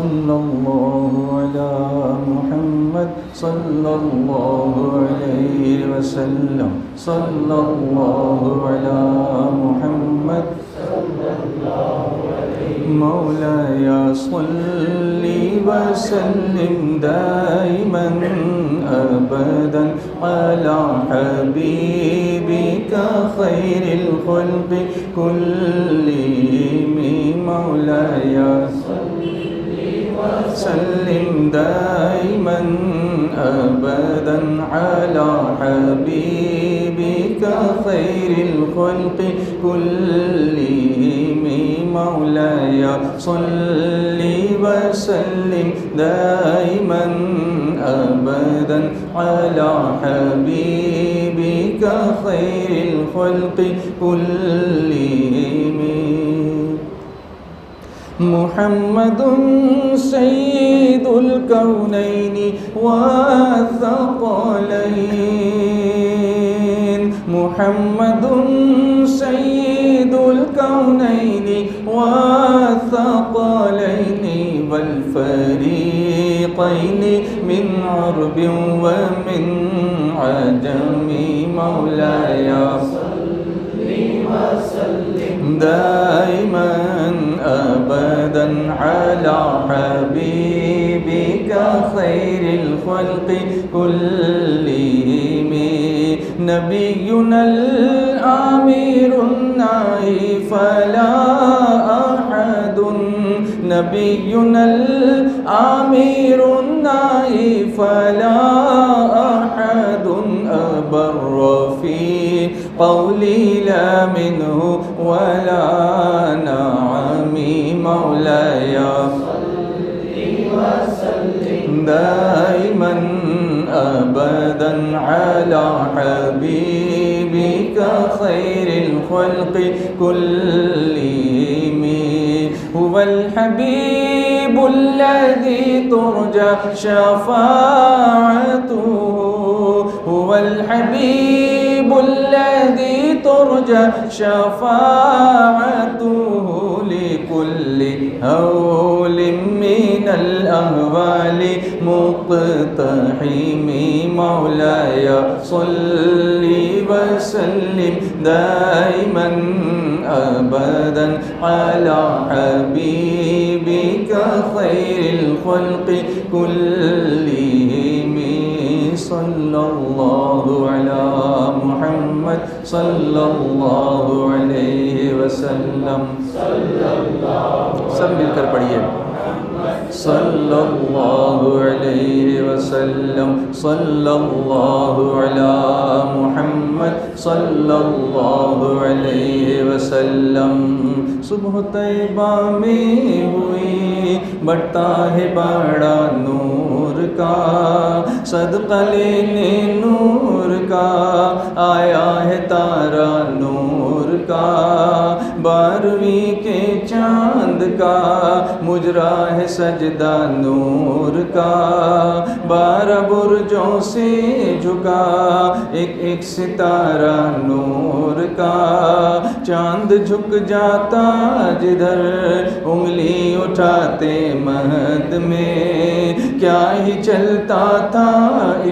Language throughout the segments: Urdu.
صلى الله على محمد صلى الله عليه وسلم صلى الله على محمد مولاي صل وسلم دائما أبدا على حبيبك خير الخلق كلهم مولاي وسلم دائما أبدا على حبيبك خير الخلق كلهم مولاي صل وسلم دائما أبدا على حبيبك خير الخلق كلهم محمد سيد الكونين والثقلين محمد سيد الكونين والثقلين والفريقين من عرب ومن عجم مولاي صل وسلم دائما أبدا على حبيبك خير الخلق كلهم نبينا الأمير الناهي فلا أحد نبينا الأمير الناهي فلا أحد أبر في قولي لا منه ولا نعمي مولاي صل وسلم دائما أبدا على حبيبك خير الخلق كلهم هو الحبيب الذي ترجى شفاعته هو الحبيب الذي ترجى شفاعته لكل هول من الأهوال مقتحم مولاي صل وسلم دائما أبدا على حبيبك خير الخلق كلهم صلى الله على محمد صلى الله عليه وسلم سب مل کر پڑھیے صلی اللہ علیہ وسلم صلی اللہ علی محمد صلی اللہ علیہ وسلم صبح طیبہ میں ہوئی بڑھتا ہے بڑا نور کا صدقہ لینے نور کا آیا ہے تارا نور کا بارہویں کے چاند کا مجرا ہے سجدہ نور کا 12 برجوں سے جھکا ایک ایک ستارہ نور کا چاند جھک جاتا جدھر انگلی اٹھاتے مہد میں کیا ہی چلتا تھا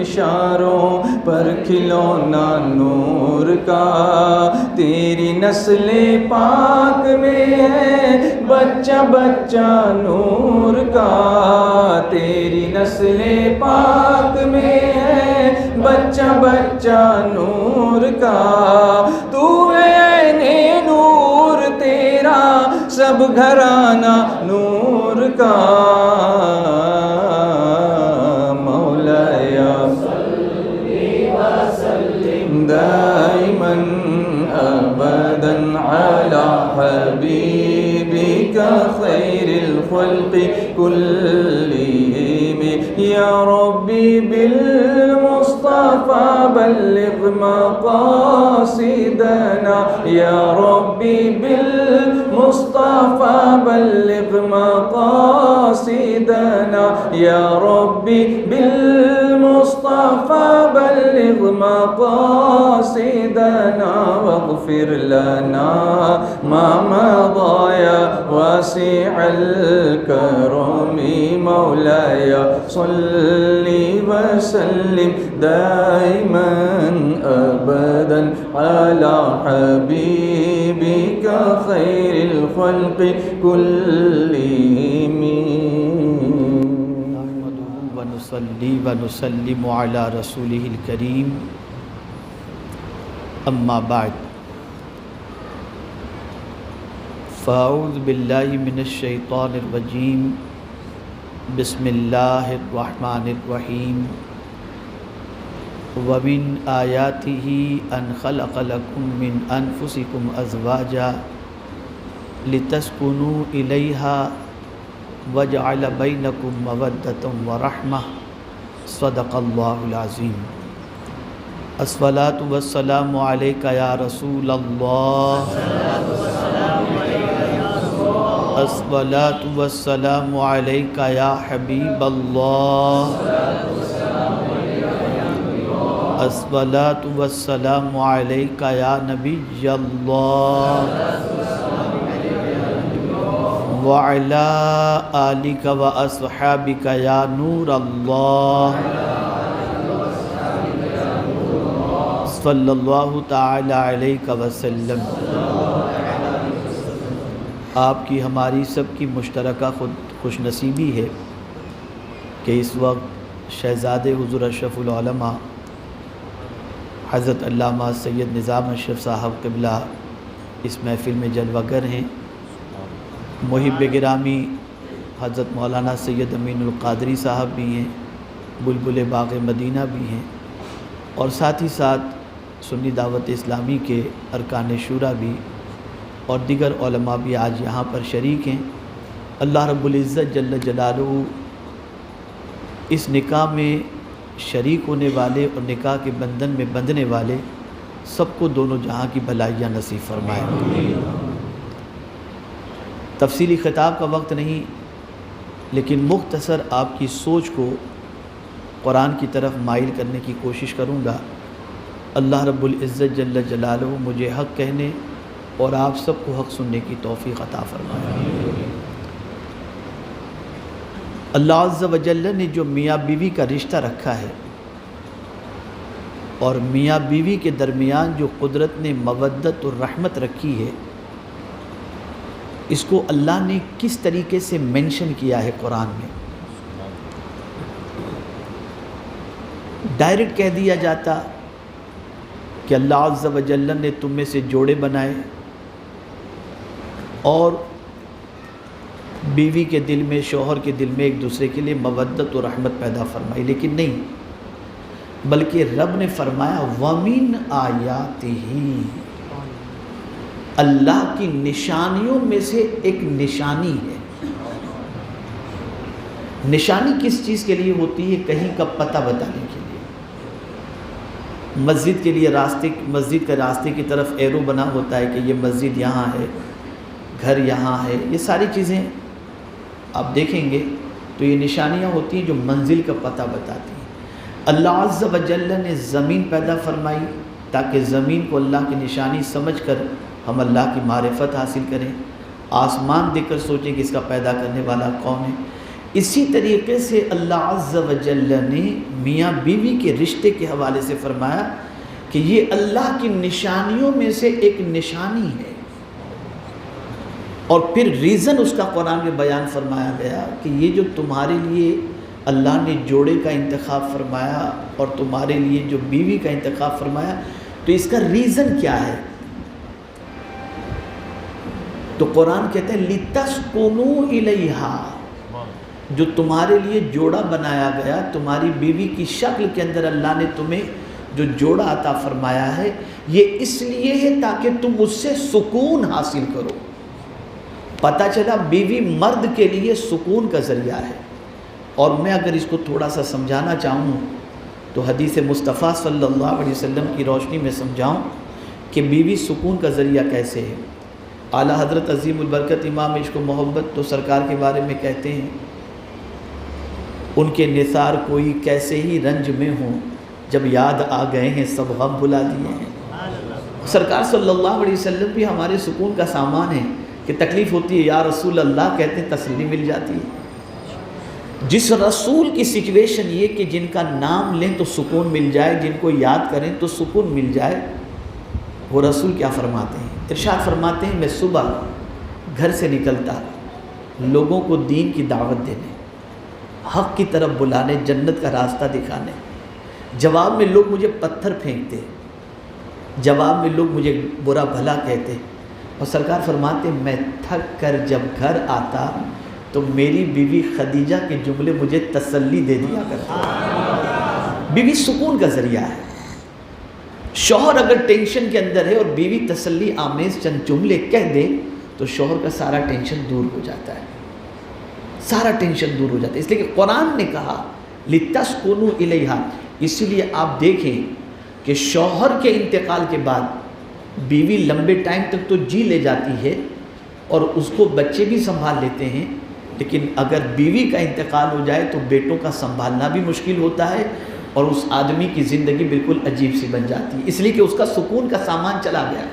اشاروں پر کھلونا نور کا تیری نسل پاک میں ہے بچہ بچہ نور کا تیری نسل پاک میں ہے بچہ بچہ نور کا تو عین نور تیرا سب گھرانہ نور کا مولاي دائما أبدا على حبيبك خير الخلق كلهم يا ربي بالمصطفى بلغ مقاصدنا يا ربي بالمصطفى بلغ مقاصدنا يا ربي بالمصطفى بلغ مقاصدنا واغفر لنا ما مضى يا واسع الكرم مولاي صل وسلم دائما أبدا على حبيبك خير الخلق كلهم. نحمده ونصلي ونسلم على رسوله الكريم. اما بعد فاعوذ باللہ من الشیطان الرجیم. بسم اللہ الرحمن الرحیم. ومن آیاتہ ان خلق لکم من انفسکم ازواجا لتسکنوا الیہا وجعل بینکم مودۃ ورحمہ. صدق اللہ العظیم. الصلاۃ والسلام علیک یا رسول اللہ. الصلاۃ والسلام علیک یا حبیب اللہ. الصلاۃ والسلام علیک یا نبی اللہ وعلی آلک واصحابک یا نور اللہ صلی اللہ تعالی علیہ وسلم. آپ کی ہماری سب کی مشترکہ خوش نصیبی ہے کہ اس وقت شہزاد حضور اشرف العلماء حضرت علامہ سید نظام اشرف صاحب قبلہ اس محفل میں جلوہ گر ہیں. محب گرامی حضرت مولانا سید امین القادری صاحب بھی ہیں، بلبل باغ مدینہ بھی ہیں، اور ساتھ ہی ساتھ سنی دعوت اسلامی کے ارکان شورا بھی اور دیگر علماء بھی آج یہاں پر شریک ہیں. اللہ رب العزت جل جلالہ اس نکاح میں شریک ہونے والے اور نکاح کے بندھن میں بندھنے والے سب کو دونوں جہاں کی بھلائیاں نصیب فرمائے. تفصیلی خطاب کا وقت نہیں، لیکن مختصر آپ کی سوچ کو قرآن کی طرف مائل کرنے کی کوشش کروں گا. اللہ رب العزت جل جلالہ مجھے حق کہنے اور آپ سب کو حق سننے کی توفیق عطا فرمائے. اللہ عز و جل نے جو میاں بیوی کا رشتہ رکھا ہے اور میاں بیوی کے درمیان جو قدرت نے مودت اور رحمت رکھی ہے، اس کو اللہ نے کس طریقے سے مینشن کیا ہے قرآن میں. ڈائریکٹ کہہ دیا جاتا کہ اللہ عز و جل نے تم میں سے جوڑے بنائے اور بیوی کے دل میں، شوہر کے دل میں ایک دوسرے کے لیے مودت و رحمت پیدا فرمائی، لیکن نہیں، بلکہ رب نے فرمایا وَمِنْ آیَاتِهِ، اللہ کی نشانیوں میں سے ایک نشانی ہے. نشانی کس چیز کے لیے ہوتی ہے؟ کہیں کا پتہ بتانے کے لیے. مسجد کے لیے مسجد کے راستے کی طرف ایرو بنا ہوتا ہے کہ یہ مسجد یہاں ہے، گھر یہاں ہے. یہ ساری چیزیں آپ دیکھیں گے تو یہ نشانیاں ہوتی ہیں جو منزل کا پتہ بتاتی ہیں. اللہ عز و جل نے زمین پیدا فرمائی تاکہ زمین کو اللہ کی نشانی سمجھ کر ہم اللہ کی معرفت حاصل کریں. آسمان دیکھ کر سوچیں کہ اس کا پیدا کرنے والا کون ہے. اسی طریقے سے اللہ عز و جل نے میاں بیوی کے رشتے کے حوالے سے فرمایا کہ یہ اللہ کی نشانیوں میں سے ایک نشانی ہے. اور پھر ریزن اس کا قرآن میں بیان فرمایا گیا کہ یہ جو تمہارے لیے اللہ نے جوڑے کا انتخاب فرمایا اور تمہارے لیے جو بیوی کا انتخاب فرمایا، تو اس کا ریزن کیا ہے؟ تو قرآن کہتا ہے لِتَسْكُنُوا إِلَيْهَا، جو تمہارے لیے جوڑا بنایا گیا، تمہاری بیوی کی شکل کے اندر اللہ نے تمہیں جو جوڑا عطا فرمایا ہے، یہ اس لیے ہے تاکہ تم اس سے سکون حاصل کرو. پتہ چلا بیوی مرد کے لیے سکون کا ذریعہ ہے. اور میں اگر اس کو تھوڑا سا سمجھانا چاہوں تو حدیث مصطفیٰ صلی اللہ علیہ وسلم کی روشنی میں سمجھاؤں کہ بیوی سکون کا ذریعہ کیسے ہے. اعلیٰ حضرت عظیم البرکت امام عشق و محبت تو سرکار کے بارے میں کہتے ہیں ان کے نثار کوئی کیسے ہی رنج میں ہوں، جب یاد آ گئے ہیں سب غم بلا دیے ہیں. سرکار صلی اللہ علیہ وسلم بھی ہمارے سکون کا سامان ہے کہ تکلیف ہوتی ہے یا رسول اللہ کہتے ہیں تسلی مل جاتی ہے. جس رسول کی سچویشن یہ کہ جن کا نام لیں تو سکون مل جائے، جن کو یاد کریں تو سکون مل جائے، وہ رسول کیا فرماتے ہیں؟ ارشاد فرماتے ہیں میں صبح گھر سے نکلتا لوگوں کو دین کی دعوت دینے، حق کی طرف بلانے، جنت کا راستہ دکھانے، جواب میں لوگ مجھے پتھر پھینکتے، جواب میں لوگ مجھے برا بھلا کہتے، اور سرکار فرماتے ہیں میں تھک کر جب گھر آتا تو میری بیوی خدیجہ کے جملے مجھے تسلی دے دیا کرتے۔ بیوی سکون کا ذریعہ ہے۔ شوہر اگر ٹینشن کے اندر ہے اور بیوی تسلی آمیز چند جملے کہہ دے تو شوہر کا سارا ٹینشن دور ہو جاتا ہے، سارا ٹینشن دور ہو جاتا ہے۔ اس لیے کہ قرآن نے کہا لِتَسْكُنُوا إِلَيْهَا، اسی لیے آپ دیکھیں کہ شوہر کے انتقال کے بعد بیوی لمبے ٹائم تک تو جی لے جاتی ہے اور اس کو بچے بھی سنبھال لیتے ہیں، لیکن اگر بیوی کا انتقال ہو جائے تو بیٹوں کا سنبھالنا بھی مشکل ہوتا ہے اور اس آدمی کی زندگی بالکل عجیب سی بن جاتی ہے، اس لیے کہ اس کا سکون کا سامان چلا گیا۔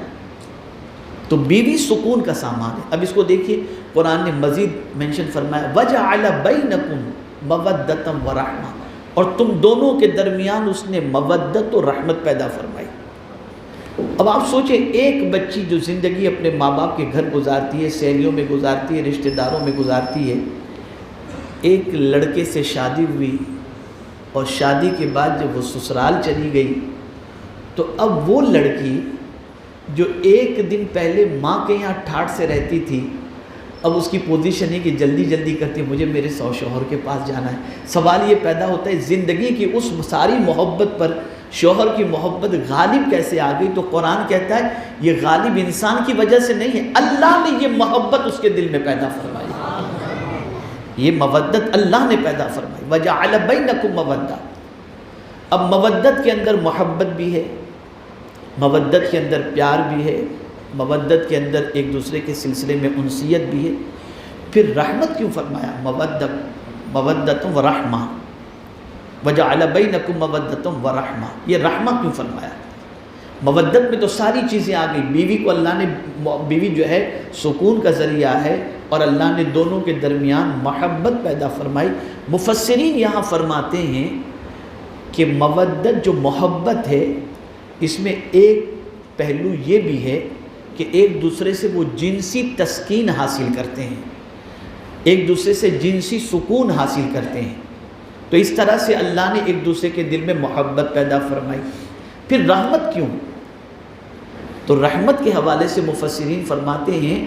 تو بیوی سکون کا سامان ہے۔ اب اس کو دیکھیے قرآن نے مزید مینشن فرمایا وَجَعَلَ بَيْنَكُمْ مَوَدَّةً وَرَحْمَةً، اور تم دونوں کے درمیان اس نے مودت و رحمت پیدا فرمائی۔ اب آپ سوچیں ایک بچی جو زندگی اپنے ماں باپ کے گھر گزارتی ہے، سہیلیوں میں گزارتی ہے، رشتہ داروں میں گزارتی ہے، ایک لڑکے سے شادی ہوئی اور شادی کے بعد جب وہ سسرال چلی گئی تو اب وہ لڑکی جو ایک دن پہلے ماں کے یہاں ٹھاٹھ سے رہتی تھی، اب اس کی پوزیشن ہے کہ جلدی جلدی کرتی مجھے میرے شوہر کے پاس جانا ہے۔ سوال یہ پیدا ہوتا ہے زندگی کی اس ساری محبت پر شوہر کی محبت غالب کیسے آ گئی؟ تو قرآن کہتا ہے یہ غالب انسان کی وجہ سے نہیں ہے، اللہ نے یہ محبت اس کے دل میں پیدا فرمائی، یہ مودت اللہ نے پیدا فرمائی۔ وَجَعَلَ بَيْنَكُمْ مَوَدَّةً، اب مودت کے اندر محبت بھی ہے، مودت کے اندر پیار بھی ہے، مودت کے اندر ایک دوسرے کے سلسلے میں انسیت بھی ہے۔ پھر رحمت کیوں فرمایا؟ مودت و رحمہ، وَجَعَلَ بَيْنَكُمْ مَوَدَّةً وَرَحْمَةً، یہ رحمہ کیوں فرمایا؟ مودت میں تو ساری چیزیں آ گئی، بیوی کو اللہ نے، بیوی جو ہے سکون کا ذریعہ ہے اور اللہ نے دونوں کے درمیان محبت پیدا فرمائی۔ مفسرین یہاں فرماتے ہیں کہ مودت جو محبت ہے اس میں ایک پہلو یہ بھی ہے کہ ایک دوسرے سے وہ جنسی تسکین حاصل کرتے ہیں، ایک دوسرے سے جنسی سکون حاصل کرتے ہیں، تو اس طرح سے اللہ نے ایک دوسرے کے دل میں محبت پیدا فرمائی۔ پھر رحمت کیوں؟ تو رحمت کے حوالے سے مفسرین فرماتے ہیں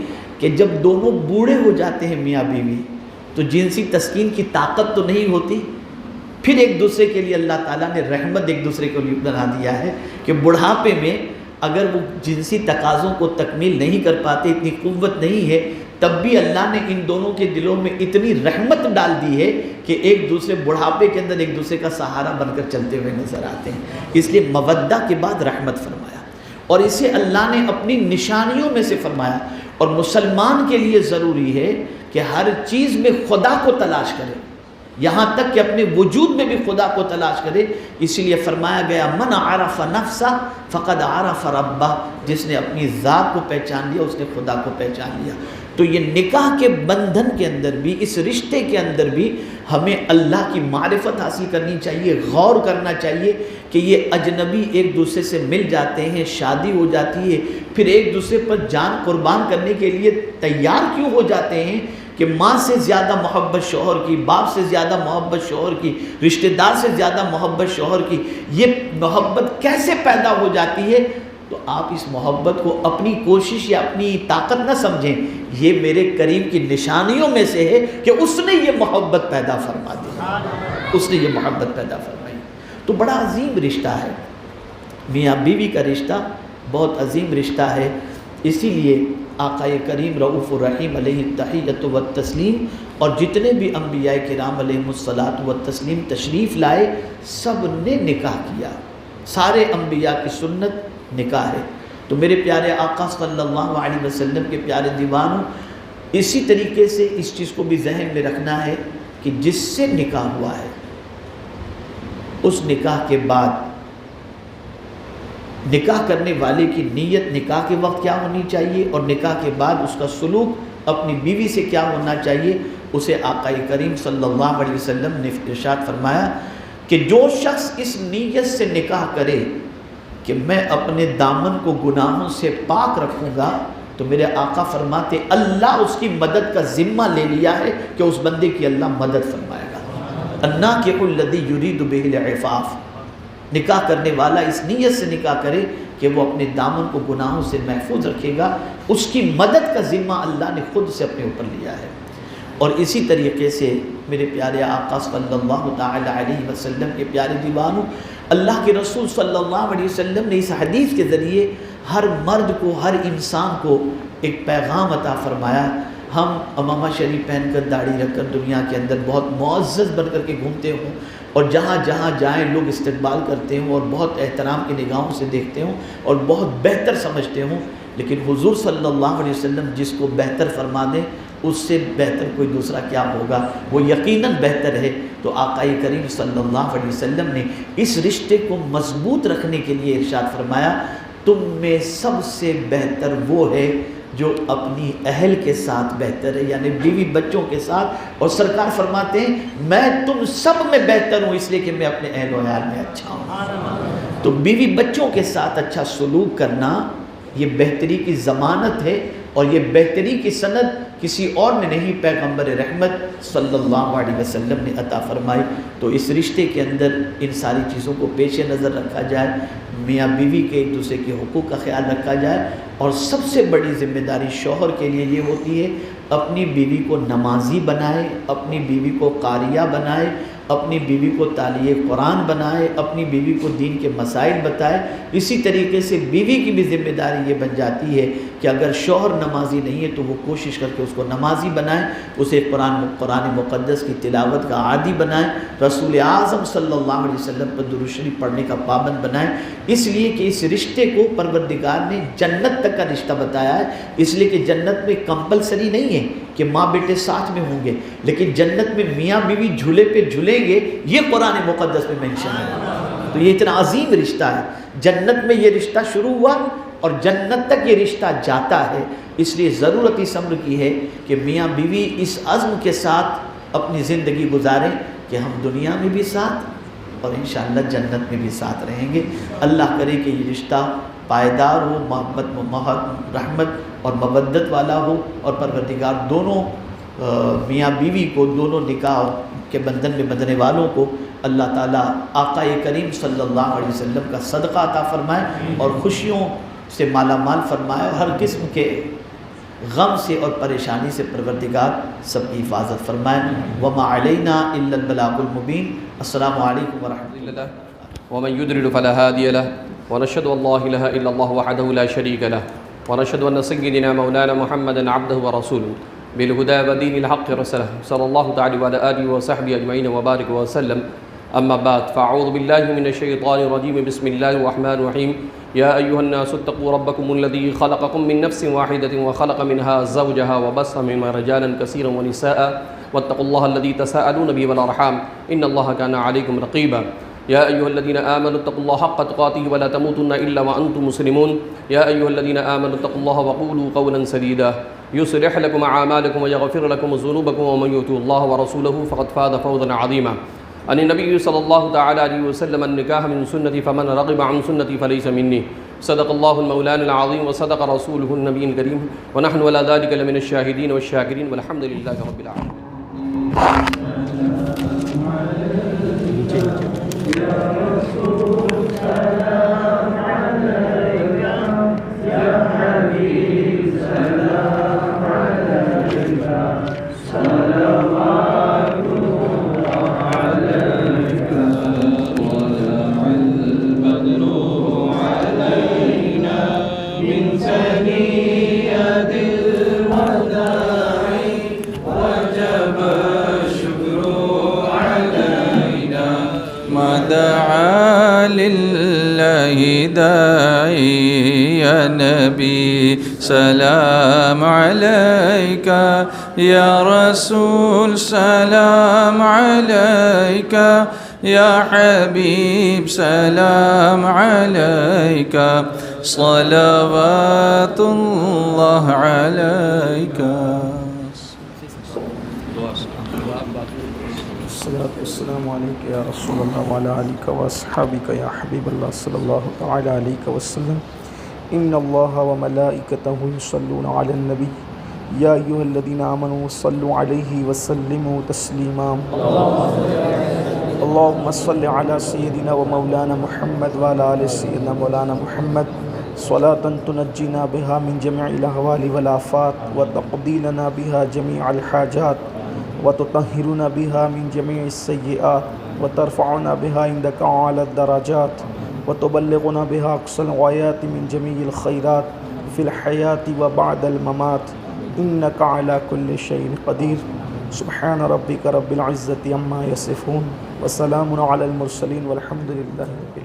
کہ جب دونوں بوڑھے ہو جاتے ہیں میاں بیوی تو جنسی تسکین کی طاقت تو نہیں ہوتی، پھر ایک دوسرے کے لیے اللہ تعالیٰ نے رحمت ایک دوسرے کو بنا دیا ہے کہ بڑھاپے میں اگر وہ جنسی تقاضوں کو تکمیل نہیں کر پاتے، اتنی قوت نہیں ہے، تب بھی اللہ نے ان دونوں کے دلوں میں اتنی رحمت ڈال دی ہے کہ ایک دوسرے بڑھاپے کے اندر ایک دوسرے کا سہارا بن کر چلتے ہوئے نظر آتے ہیں۔ اس لیے مودہ کے بعد رحمت فرمایا، اور اسے اللہ نے اپنی نشانیوں میں سے فرمایا۔ اور مسلمان کے لیے ضروری ہے کہ ہر چیز میں خدا کو تلاش کرے، یہاں تک کہ اپنے وجود میں بھی خدا کو تلاش کرے۔ اسی لیے فرمایا گیا من عرف نفسہ فقد عرف ربہ، جس نے اپنی ذات کو پہچان لیا اس نے خدا کو پہچان لیا۔ تو یہ نکاح کے بندھن کے اندر بھی، اس رشتے کے اندر بھی ہمیں اللہ کی معرفت حاصل کرنی چاہیے، غور کرنا چاہیے کہ یہ اجنبی ایک دوسرے سے مل جاتے ہیں، شادی ہو جاتی ہے، پھر ایک دوسرے پر جان قربان کرنے کے لیے تیار کیوں ہو جاتے ہیں کہ ماں سے زیادہ محبت شوہر کی، باپ سے زیادہ محبت شوہر کی، رشتہ دار سے زیادہ محبت شوہر کی، یہ محبت کیسے پیدا ہو جاتی ہے؟ تو آپ اس محبت کو اپنی کوشش یا اپنی طاقت نہ سمجھیں، یہ میرے کریم کی نشانیوں میں سے ہے کہ اس نے یہ محبت پیدا فرما دی، اس نے یہ محبت پیدا فرمائی۔ تو بڑا عظیم رشتہ ہے، میاں بیوی کا رشتہ بہت عظیم رشتہ ہے۔ اسی لیے آقا کریم رؤوف الرحیم علیہ التحیۃ والتسلیم اور جتنے بھی انبیاء کرام علیہم الصلاۃ والتسلیم تشریف لائے سب نے نکاح کیا، سارے انبیاء کی سنت نکاح ہے۔ تو میرے پیارے آقا صلی اللہ علیہ وسلم کے پیارے دیوانوں، اسی طریقے سے اس چیز کو بھی ذہن میں رکھنا ہے کہ جس سے نکاح ہوا ہے اس نکاح کے بعد نکاح کرنے والے کی نیت نکاح کے وقت کیا ہونی چاہیے اور نکاح کے بعد اس کا سلوک اپنی بیوی سے کیا ہونا چاہیے، اسے آقا کریم صلی اللہ علیہ وسلم نے ارشاد فرمایا کہ جو شخص اس نیت سے نکاح کرے کہ میں اپنے دامن کو گناہوں سے پاک رکھوں گا، تو میرے آقا فرماتے اللہ اس کی مدد کا ذمہ لے لیا ہے کہ اس بندے کی اللہ مدد فرمائے گا۔ الناکح الذی یرید بہ العفاف، نکاح کرنے والا اس نیت سے نکاح کرے کہ وہ اپنے دامن کو گناہوں سے محفوظ رکھے گا، اس کی مدد کا ذمہ اللہ نے خود سے اپنے اوپر لیا ہے۔ اور اسی طریقے سے میرے پیارے آقا صلی اللہ تعالی علیہ وسلم کے پیارے دیوانوں، اللہ کے رسول صلی اللہ علیہ وسلم نے اس حدیث کے ذریعے ہر مرد کو، ہر انسان کو ایک پیغام عطا فرمایا۔ ہم امامہ شریف پہن کر داڑھی رکھ کر دنیا کے اندر بہت معزز بن کر کے گھومتے ہوں، اور جہاں جہاں جائیں لوگ استقبال کرتے ہوں اور بہت احترام کی نگاہوں سے دیکھتے ہوں اور بہت بہتر سمجھتے ہوں، لیکن حضور صلی اللہ علیہ وسلم جس کو بہتر فرما دیں اس سے بہتر کوئی دوسرا کیا ہوگا، وہ یقیناً بہتر ہے۔ تو آقا کریم صلی اللہ علیہ وسلم نے اس رشتے کو مضبوط رکھنے کے لیے ارشاد فرمایا، تم میں سب سے بہتر وہ ہے جو اپنی اہل کے ساتھ بہتر ہے، یعنی بیوی بچوں کے ساتھ۔ اور سرکار فرماتے ہیں میں تم سب میں بہتر ہوں اس لیے کہ میں اپنے اہل و عیال میں اچھا ہوں۔ تو بیوی بچوں کے ساتھ اچھا سلوک کرنا یہ بہتری کی ضمانت ہے، اور یہ بہتری کی سند کسی اور نے نہیں، پیغمبر رحمت صلی اللہ علیہ وسلم نے عطا فرمائی۔ تو اس رشتے کے اندر ان ساری چیزوں کو پیش نظر رکھا جائے، میاں بیوی کے ایک دوسرے کے حقوق کا خیال رکھا جائے، اور سب سے بڑی ذمہ داری شوہر کے لیے یہ ہوتی ہے اپنی بیوی کو نمازی بنائے، اپنی بیوی کو قاریہ بنائے، اپنی بیوی کو تالیہ قرآن بنائے، اپنی بیوی کو دین کے مسائل بتائے۔ اسی طریقے سے بیوی کی بھی ذمہ داری یہ بن جاتی ہے کہ اگر شوہر نمازی نہیں ہے تو وہ کوشش کر کے اس کو نمازی بنائیں، اسے قرآن مقدس کی تلاوت کا عادی بنائیں، رسول اعظم صلی اللہ علیہ وسلم پر درود شریف پڑھنے کا پابند بنائیں، اس لیے کہ اس رشتے کو پروردگار نے جنت تک کا رشتہ بتایا ہے، اس لیے کہ جنت میں کمپلسری نہیں ہے کہ ماں بیٹے ساتھ میں ہوں گے، لیکن جنت میں میاں بیوی جھولے پہ جھولیں گے، یہ قرآن مقدس میں مینشن ہے۔ تو یہ اتنا عظیم رشتہ ہے، جنت میں یہ رشتہ شروع ہوا اور جنت تک یہ رشتہ جاتا ہے۔ اس لیے ضرورت اس امر کی ہے کہ میاں بیوی اس عزم کے ساتھ اپنی زندگی گزاریں کہ ہم دنیا میں بھی ساتھ اور انشاءاللہ جنت میں بھی ساتھ رہیں گے۔ اللہ کرے کہ یہ رشتہ پائیدار ہو، محبت رحمت اور مودت والا ہو، اور پروردگار دونوں میاں بیوی کو، دونوں نکاح کے بندھن میں بندھنے والوں کو اللہ تعالیٰ آقا کریم صلی اللہ علیہ وسلم کا صدقہ عطا فرمائے اور خوشیوں سے مالا مال فرمائے، اور ہر قسم کے غم سے اور پریشانی سے پروردگار سب کی حفاظت فرمائے۔ وما علینا الا البلاغ المبین۔ السلام علیکم ورحمۃ اللہ۔ ومن يضلل فلا هادي له ونشهد ان لا اله الا الله وحده لا شريك له ونشهد ان سيدنا مولانا محمدا عبده ورسوله بالهدى ودين الحق رسله صلى الله تعالى وعلى اله وصحبه اجمعين وبارك وسلم. اما بعد فاعوذ بالله من الشيطان الرجيم. بسم الله الرحمن الرحيم. يا ايها الناس اتقوا ربكم الذي خلقكم من نفس واحده وخلق منها زوجها وبث منهما رجالا كثيرا ونساء واتقوا الله الذي تساءلون به والارحام ان الله كان عليكم رقيبا. يا أيها الذين آمنوا اتقوا الله حق تقاته ولا تموتن إلا وأنتم مسلمون. يا أيها الذين آمنوا اتقوا الله وقولوا قولا سديدا يصلح لكم أعمالكم ويغفر لكم ذنوبكم ومن يطع الله ورسوله فقد فاز فوزا عظيما. عن النبي صلى الله تعالى عليه وسلم النكاح من سنتي فمن رغب عن سنتي فليس مني. صدق الله المولان العظيم وصدق رسوله النبي الكريم ونحن ولا ذلك لمن الشاهدين والشاكرين والحمد لله رب العالمين. دعا لله داعي يا نبي سلام عليك يا رسول سلام عليك يا حبيب سلام عليك صلوات الله عليك. والصلاة والسلام عليك يا رسول الله وعلى آلك وأصحابك يا حبيب الله صلى الله تعالى عليك وسلم. إن الله وملائكته يصلون على النبي يا أيها الذين آمنوا صلوا عليه وسلموا تسليما. اللهم صل على سيدنا ومولانا محمد وعلى آل سيدنا مولانا محمد صلاة تنجينا بها من جميع الأهوال والآفات وتقضي لنا بها جميع الحاجات وتطهرنا بها من جميع السيئات وترفعنا بها عندك أعلى الدرجات وتبلغنا بها أقصى الغايات من جميع الخيرات في الحياة وبعد الممات إنك على كل شيء قدير. سبحان ربك رب العزة عما يصفون وسلام على المرسلين والحمد لله رب العالمين.